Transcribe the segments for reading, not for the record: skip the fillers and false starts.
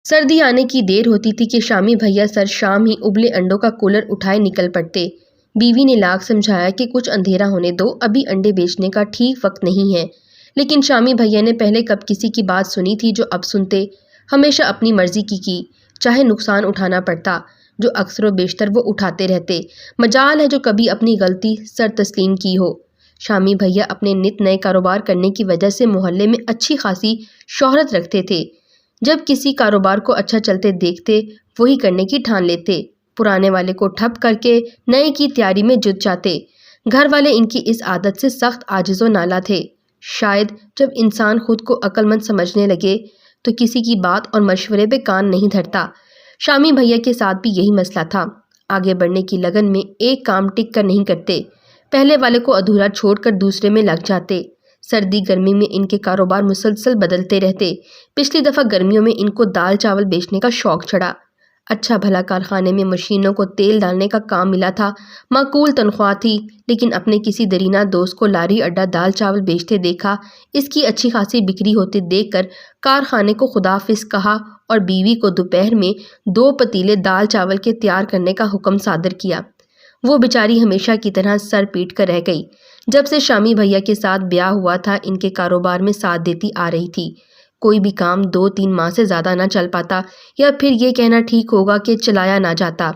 سردی آنے کی دیر ہوتی تھی کہ شامی بھیا سر شام ہی ابلے انڈوں کا کولر اٹھائے نکل پڑتے۔ بیوی نے لاکھ سمجھایا کہ کچھ اندھیرا ہونے دو، ابھی انڈے بیچنے کا ٹھیک وقت نہیں ہے، لیکن شامی بھیا نے پہلے کب کسی کی بات سنی تھی جو اب سنتے۔ ہمیشہ اپنی مرضی کی چاہے نقصان اٹھانا پڑتا، جو اکثر و بیشتر وہ اٹھاتے رہتے۔ مجال ہے جو کبھی اپنی غلطی سر تسلیم کی ہو۔ شامی بھیا اپنے نت نئے کاروبار کرنے کی وجہ سے محلے میں اچھی خاصی شہرت رکھتے تھے۔ جب کسی کاروبار کو اچھا چلتے دیکھتے وہی کرنے کی ٹھان لیتے، پرانے والے کو ٹھپ کر کے نئے کی تیاری میں جٹ جاتے۔ گھر والے ان کی اس عادت سے سخت عاجز و نالاں تھے۔ شاید جب انسان خود کو عقل مند سمجھنے لگے تو کسی کی بات اور مشورے پہ کان نہیں دھرتا۔ شامی بھیا کے ساتھ بھی یہی مسئلہ تھا۔ آگے بڑھنے کی لگن میں ایک کام ٹک کر نہیں کرتے، پہلے والے کو ادھورا چھوڑ کر دوسرے میں لگ جاتے۔ سردی گرمی میں ان کے کاروبار مسلسل بدلتے رہتے۔ پچھلی دفعہ گرمیوں میں ان کو دال چاول بیچنے کا شوق چڑھا۔ اچھا بھلا کارخانے میں مشینوں کو تیل ڈالنے کا کام ملا تھا، معقول تنخواہ تھی، لیکن اپنے کسی درینہ دوست کو لاری اڈا دال چاول بیچتے دیکھا، اس کی اچھی خاصی بکری ہوتے دیکھ کر کارخانے کو خداحافظ کہا اور بیوی کو دوپہر میں 2 پتیلے دال چاول کے تیار کرنے کا حکم صادر کیا۔ وہ بیچاری ہمیشہ کی طرح سر پیٹ کر رہ گئی۔ جب سے شامی بھیا کے ساتھ بیاہ ہوا تھا ان کے کاروبار میں ساتھ دیتی آ رہی تھی۔ کوئی بھی کام 2-3 ماہ سے زیادہ نہ چل پاتا، یا پھر یہ کہنا ٹھیک ہوگا کہ چلایا نہ جاتا۔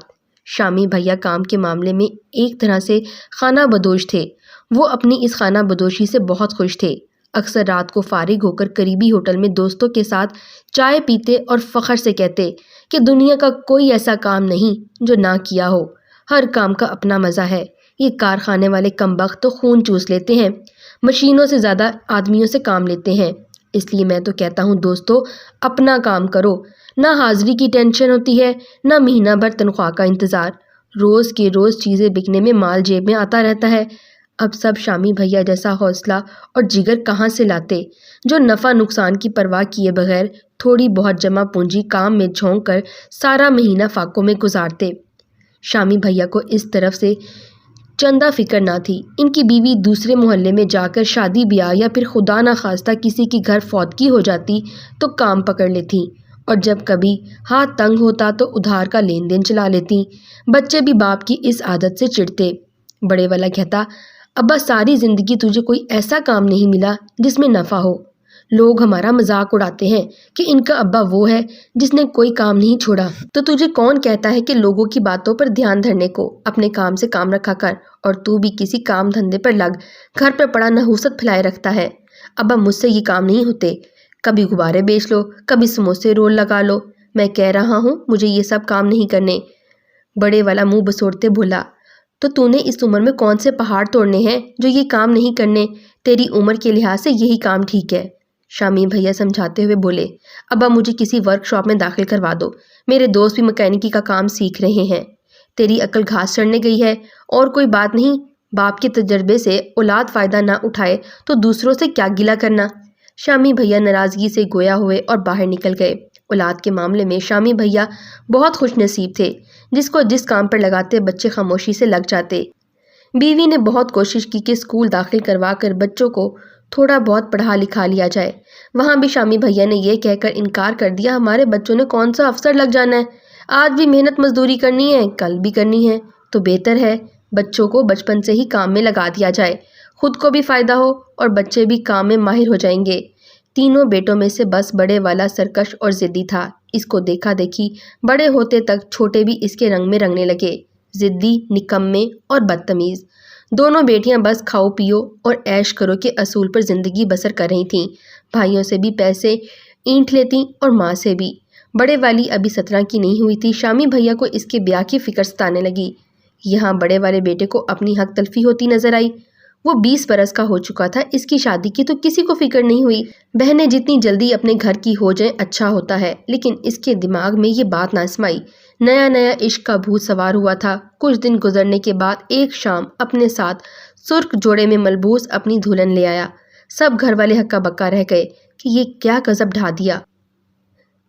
شامی بھیا کام کے معاملے میں ایک طرح سے خانہ بدوش تھے۔ وہ اپنی اس خانہ بدوشی سے بہت خوش تھے۔ اکثر رات کو فارغ ہو کر قریبی ہوٹل میں دوستوں کے ساتھ چائے پیتے اور فخر سے کہتے کہ دنیا کا کوئی ایسا کام نہیں جو نہ کیا ہو، ہر کام کا اپنا مزہ ہے۔ یہ کارخانے والے کم بخت تو خون چوس لیتے ہیں، مشینوں سے زیادہ آدمیوں سے کام لیتے ہیں، اس لیے میں تو کہتا ہوں دوستو، اپنا کام کرو، نہ حاضری کی ٹینشن ہوتی ہے، نہ مہینہ بھر تنخواہ کا انتظار، روز کے روز چیزیں بکنے میں مال جیب میں آتا رہتا ہے۔ اب سب شامی بھیا جیسا حوصلہ اور جگر کہاں سے لاتے، جو نفع نقصان کی پرواہ کیے بغیر تھوڑی بہت جمع پونجی کام میں جھونک کر سارا مہینہ فاقوں میں گزارتے۔ شامی بھیا کو اس طرف سے چندہ فکر نہ تھی۔ ان کی بیوی دوسرے محلے میں جا کر شادی بیاہ یا پھر خدا نخواستہ کسی کی گھر فوتگی ہو جاتی تو کام پکڑ لیتی، اور جب کبھی ہاتھ تنگ ہوتا تو ادھار کا لین دین چلا لیتی۔ بچے بھی باپ کی اس عادت سے چڑھتے۔ بڑے والا کہتا، ابا ساری زندگی تجھے کوئی ایسا کام نہیں ملا جس میں نفع ہو، لوگ ہمارا مذاق اڑاتے ہیں کہ ان کا ابا وہ ہے جس نے کوئی کام نہیں چھوڑا، تو تجھے کون کہتا ہے کہ لوگوں کی باتوں پر دھیان دھرنے کو، اپنے کام سے کام رکھا کر، اور تو بھی کسی کام دھندے پر لگ، گھر پر پڑا نحوست پھیلائے رکھتا ہے۔ ابا مجھ سے یہ کام نہیں ہوتے، کبھی غبارے بیچ لو، کبھی سموسے رول لگا لو، میں کہہ رہا ہوں مجھے یہ سب کام نہیں کرنے۔ بڑے والا منہ بسوڑتے بولا، تو نے اس عمر میں کون سے پہاڑ توڑنے ہیں جو یہ کام نہیں کرنے، تیری عمر کے لحاظ سے یہی کام ٹھیک ہے۔ شامی بھیا سمجھاتے ہوئے بولے، ابا مجھے کسی ورک شاپ میں داخل کروا دو، میرے دوست بھی مکینکی کا کام سیکھ رہے ہیں۔ تیری عقل گھاس چڑھنے گئی ہے، اور کوئی بات نہیں، باپ کے تجربے سے اولاد فائدہ نہ اٹھائے تو دوسروں سے کیا گلہ کرنا۔ شامی بھیا ناراضگی سے گویا ہوئے اور باہر نکل گئے۔ اولاد کے معاملے میں شامی بھیا بہت خوش نصیب تھے، جس کو جس کام پر لگاتے بچے خاموشی سے لگ جاتے۔ بیوی نے بہت کوشش کی کہ اسکول داخل کروا کر بچوں کو تھوڑا بہت پڑھا لکھا لیا جائے، وہاں بھی شامی بھیا نے یہ کہہ کر انکار کر دیا، ہمارے بچوں نے کون سا افسر لگ جانا ہے، آج بھی محنت مزدوری کرنی ہے، کل بھی کرنی ہے، تو بہتر ہے بچوں کو بچپن سے ہی کام میں لگا دیا جائے، خود کو بھی فائدہ ہو اور بچے بھی کام میں ماہر ہو جائیں گے۔ تینوں بیٹوں میں سے بس بڑے والا سرکش اور ضدی تھا۔ اس کو دیکھا دیکھی بڑے ہوتے تک چھوٹے بھی اس کے رنگ میں رنگنے لگے، ضدی، نکمے اور بدتمیز۔ دونوں بیٹیاں بس کھاؤ پیو اور عیش کرو کے اصول پر زندگی بسر کر رہی تھیں، بھائیوں سے بھی پیسے اینٹھ لیتی اور ماں سے بھی۔ بڑے والی ابھی 17 کی نہیں ہوئی تھی۔ شامی بھیا کو اس کے بیاہ کی فکر ستانے لگی۔ یہاں بڑے والے بیٹے کو اپنی حق تلفی ہوتی نظر آئی۔ وہ 20 برس کا ہو چکا تھا، اس کی شادی کی تو کسی کو فکر نہیں ہوئی۔ بہنیں جتنی جلدی اپنے گھر کی ہو جائیں اچھا ہوتا ہے، لیکن اس کے دماغ میں یہ بات نہ سمائی۔ نیا نیا عشق کا بھوت سوار ہوا تھا۔ کچھ دن گزرنے کے بعد ایک شام اپنے ساتھ سرخ جوڑے میں ملبوس اپنی دلہن لے آیا۔ سب گھر والے ہکا بکا رہ گئے کہ یہ کیا غضب ڈھا دیا،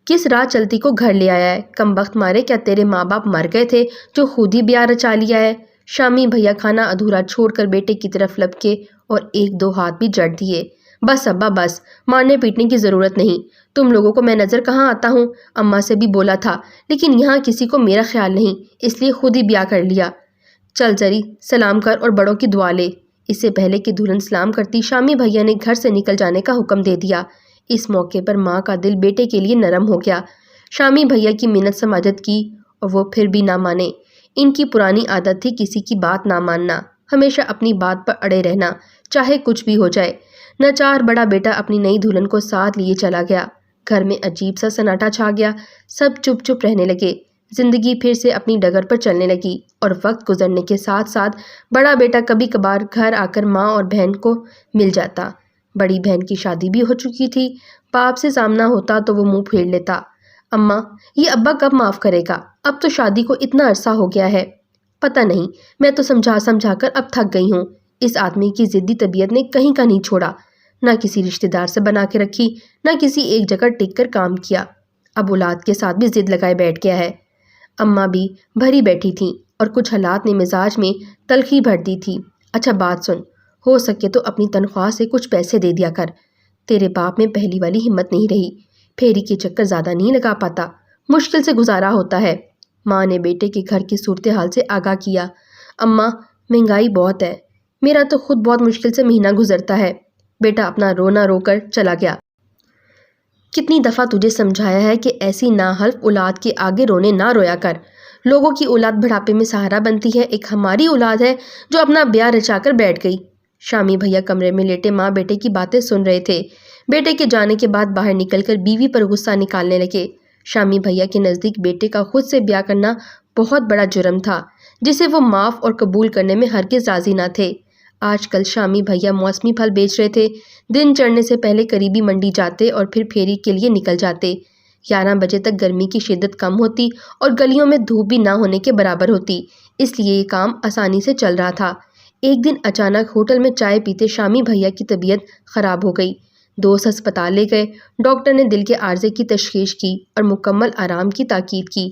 کس راہ چلتی کو گھر لے آیا ہے، کم بخت مارے کیا تیرے ماں باپ مر گئے تھے جو خود ہی بیاہ رچا لیا ہے۔ شامی بھیا کھانا ادھورا چھوڑ کر بیٹے کی طرف لپکے اور 1-2 ہاتھ بھی جڑ دیے۔ بس ابا بس، مارنے پیٹنے کی ضرورت نہیں، تم لوگوں کو میں نظر کہاں آتا ہوں؟ اماں سے بھی بولا تھا، لیکن یہاں کسی کو میرا خیال نہیں، اس لیے خود ہی بیاہ کر لیا۔ چل زری، سلام کر اور بڑوں کی دعا لے۔ اس سے پہلے کہ دلہن سلام کرتی، شامی بھیا نے گھر سے نکل جانے کا حکم دے دیا۔ اس موقع پر ماں کا دل بیٹے کے لیے نرم ہو گیا۔ شامی بھیا کی منت سماجت کی اور وہ پھر بھی نہ مانے۔ ان کی پرانی عادت تھی کسی کی بات نہ ماننا، ہمیشہ اپنی بات پر اڑے رہنا، چاہے کچھ بھی ہو جائے۔ ناچار بڑا بیٹا اپنی نئی دلہن کو ساتھ لیے چلا گیا۔ گھر میں عجیب سا سناٹا چھا گیا، سب چپ چپ رہنے لگے۔ زندگی پھر سے اپنی ڈگر پر چلنے لگی اور وقت گزرنے کے ساتھ ساتھ بڑا بیٹا کبھی کبھار گھر آ کر ماں اور بہن کو مل جاتا۔ بڑی بہن کی شادی بھی ہو چکی تھی، باپ سے سامنا ہوتا تو وہ منہ پھیر لیتا، اماں یہ ابا کب معاف کرے گا؟ اب تو شادی کو اتنا عرصہ ہو گیا ہے۔ پتہ نہیں، میں تو سمجھا سمجھا کر اب تھک گئی ہوں۔ اس آدمی کی ضدی طبیعت نے کہیں کا نہیں چھوڑا، نہ کسی رشتہ دار سے بنا کے رکھی، نہ کسی ایک جگہ ٹک کر کام کیا، اب اولاد کے ساتھ بھی ضد لگائے بیٹھ گیا ہے۔ اماں بھی بھری بیٹھی تھیں اور کچھ حالات نے مزاج میں تلخی بھر دی تھی۔ اچھا بات سن، ہو سکے تو اپنی تنخواہ سے کچھ پیسے دے دیا کر، تیرے باپ میں پہلی والی ہمت نہیں رہی، پھیری کے چکر زیادہ نہیں لگا پاتا، مشکل سے گزارا ہوتا ہے۔ ماں نے بیٹے کے گھر کی صورتحال سے آگاہ کیا۔ اماں مہنگائی بہت ہے، میرا تو خود بہت مشکل سے مہینہ گزرتا ہے۔ بیٹا اپنا رونا رو کر چلا گیا۔ کتنی دفعہ تجھے سمجھایا ہے کہ ایسی ناحلف اولاد کے آگے رونے نہ رویا کر، لوگوں کی اولاد بڑھاپے میں سہارا بنتی ہے، ایک ہماری اولاد ہے جو اپنا بیاہ رچا کر بیٹھ گئی۔ شامی بھیا کمرے میں لیٹے ماں بیٹے کی باتیں سن رہے تھے۔ بیٹے کے جانے کے بعد باہر نکل کر بیوی پر غصہ نکالنے لگے۔ شامی بھیا کے نزدیک بیٹے کا خود سے بیاہ کرنا بہت بڑا جرم تھا، جسے وہ معاف اور قبول کرنے میں ہرگز راضی نہ تھے۔ آج کل شامی بھیا موسمی پھل بیچ رہے تھے، دن چڑھنے سے پہلے قریبی منڈی جاتے اور پھر پھیری کے لیے نکل جاتے۔ 11 بجے تک گرمی کی شدت کم ہوتی اور گلیوں میں دھوپ بھی نہ ہونے کے برابر ہوتی، اس لیے یہ کام آسانی سے چل رہا تھا۔ ایک دن اچانک ہوٹل میں چائے پیتے شامی بھیا کی طبیعت خراب ہو گئی۔ دوست ہسپتال لے گئے، ڈاکٹر نے دل کے عارضے کی تشخیص کی اور مکمل آرام کی تاکید کی۔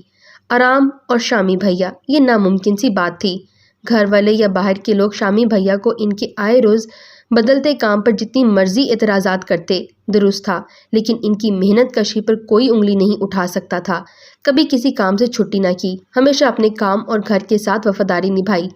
آرام اور شامی بھیا، یہ ناممکن سی بات تھی۔ گھر والے یا باہر کے لوگ شامی بھیا کو ان کے آئے روز بدلتے کام پر جتنی مرضی اعتراضات کرتے درست تھا، لیکن ان کی محنت کشی پر کوئی انگلی نہیں اٹھا سکتا تھا۔ کبھی کسی کام سے چھٹی نہ کی، ہمیشہ اپنے کام اور گھر کے ساتھ وفاداری نبھائی۔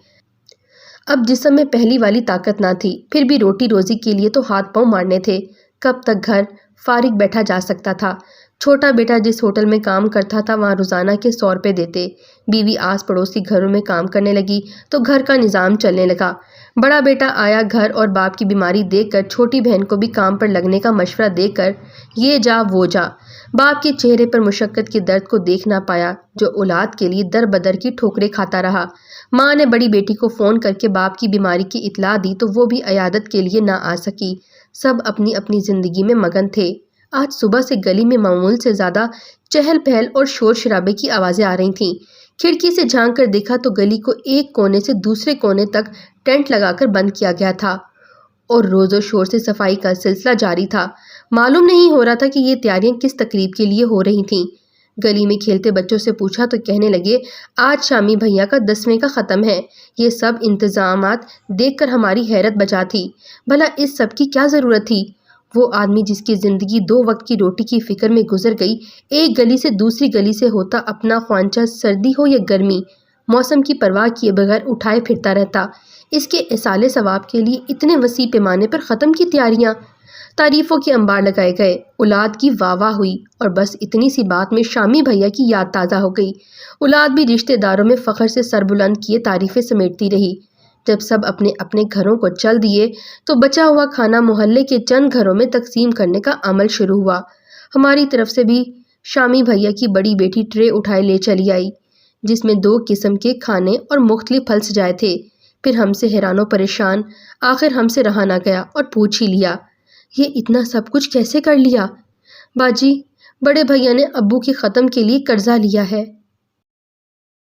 اب جسم میں پہلی والی طاقت نہ تھی، پھر بھی روٹی روزی کے لیے تو ہاتھ پاؤں مارنے تھے۔ کب تک گھر فارغ بیٹھا جا سکتا تھا؟ چھوٹا بیٹا جس ہوٹل میں کام کرتا تھا وہاں روزانہ کے 100 روپے دیتے۔ بیوی آس پڑوس کے گھروں میں کام کرنے لگی تو گھر کا نظام چلنے لگا۔ بڑا بیٹا آیا گھر اور باپ کی بیماری دیکھ کر چھوٹی بہن کو بھی کام پر لگنے کا مشورہ دے کر یہ جا وہ جا۔ باپ کے چہرے پر مشقت کے درد کو دیکھ نہ پایا جو اولاد کے لیے در بدر کی ٹھوکریں کھاتا رہا۔ ماں نے بڑی بیٹی کو فون کر کے باپ کی بیماری کی اطلاع دی تو وہ بھی عیادت کے لیے نہ آ سکی۔ سب اپنی اپنی زندگی میں مگن تھے۔ آج صبح سے گلی میں معمول سے زیادہ چہل پہل اور شور شرابے کی آوازیں آ رہی تھیں۔ کھڑکی سے جھانک کر دیکھا تو گلی کو ایک کونے سے دوسرے کونے تک ٹینٹ لگا کر بند کیا گیا تھا اور روز و شور سے صفائی کا سلسلہ جاری تھا۔ معلوم نہیں ہو رہا تھا کہ یہ تیاریاں کس تقریب کے لیے ہو رہی تھیں۔ گلی میں کھیلتے بچوں سے پوچھا تو کہنے لگے آج شامی بھیا کا 10ویں کا ختم ہے۔ یہ سب انتظامات دیکھ کر ہماری حیرت بچا تھی۔ بھلا اس سب کی کیا ضرورت تھی؟ وہ آدمی جس کی زندگی 2 وقت کی روٹی کی فکر میں گزر گئی، ایک گلی سے دوسری گلی سے ہوتا اپنا خوانچہ سردی ہو یا گرمی، موسم کی پرواہ کیے بغیر اٹھائے پھرتا رہتا۔ اس کے ایصال ثواب کے لیے اتنے وسیع پیمانے پر ختم کی تیاریاں، تعریفوں کے انبار لگائے گئے، اولاد کی واہ واہ ہوئی اور بس اتنی سی بات میں شامی بھیا کی یاد تازہ ہو گئی۔ اولاد بھی رشتہ داروں میں فخر سے سر بلند کیے تعریفیں سمیٹتی رہی۔ جب سب اپنے اپنے گھروں کو چل دیے تو بچا ہوا کھانا محلے کے چند گھروں میں تقسیم کرنے کا عمل شروع ہوا۔ ہماری طرف سے بھی شامی بھیا کی بڑی بیٹی ٹرے اٹھائے لے چلی آئی جس میں 2 قسم کے کھانے اور مختلف پھل سجائے تھے۔ پھر ہم سے حیران و پریشان، آخر ہم سے رہا نہ گیا اور پوچھ ہی لیا، یہ اتنا سب کچھ کیسے کر لیا؟ باجی، بڑے بھیا نے ابو کے ختم کے لیے قرضہ لیا ہے۔